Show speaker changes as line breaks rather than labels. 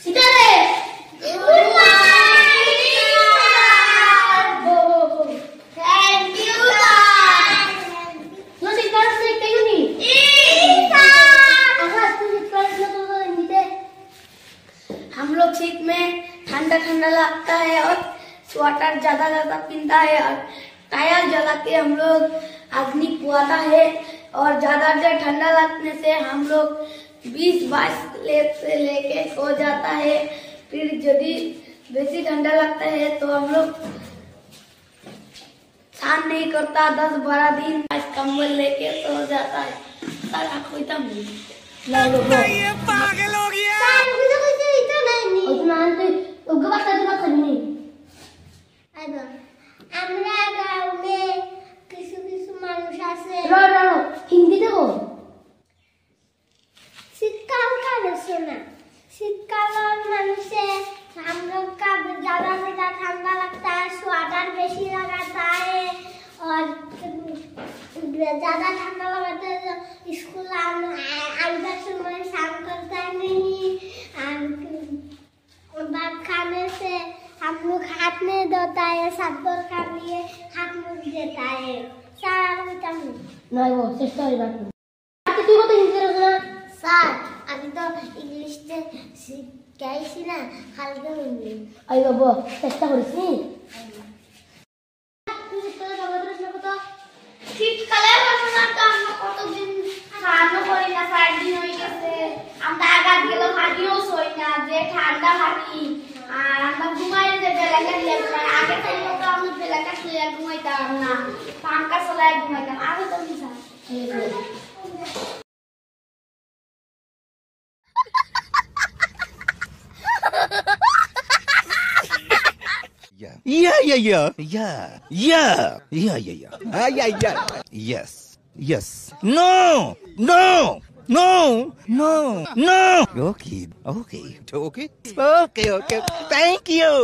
सितारे हम लोग शीत में ठंडा ठंडा लगता है और स्वेटर ज्यादा ज्यादा पहनता है और टायर जला के हम लोग अग्नि पुआता है और ज्यादा देर ठंडा लगने से हम लोग 20-22 से लेके सो जाता है। फिर यदि बेसी ठंडा लगता है तो हम लोग शान नहीं करता, 10-12 दिन कंबल लेके सो जाता है। सारा कोई तम नहीं पागल हो गया।
আমরা গাঁওয়ে কিছু কিছু মানুষ আছে
হিন্দি দেখো
শীতকাল শোনা শীতকাল মানুষে हम लोग का ज्यादा से ज्यादा ठंडा लगता है, स्वेटर बेसी लगाता है और ज्यादा ठंडा लगाता है तो स्कूल आने समय शाम करता नहीं और भात खाने से हम लोग हाथ नहीं धोता है, सब बार खा लिए हाथ मुंह देता है सारा विटामिन
नहीं वो चेष्टा ही बात नहीं। तुम तो हिंदी रखना
सर अभी तो इंग्लिश से कैसी ना हल्का हिंदी
आई बाबू चेष्टा करिस नी
শীতকালে বসনা তো আমরা কতদিন স্নান করি না, 4 দিন হয়ে গেছে। আমরা আগা গেল হাঁটিও সই না, যে ঠান্ডা হাঁটি আর আমরা ঘুমাইলে যে বেলাকা লেপা আগে থেকে তো আমরা বেলাকা শুয়ে ঘুমাইতাম না, পাঙ্খা চালায় ঘুমাইতাম। আগে তো কি sir
Yes. No. Okay. Thank you.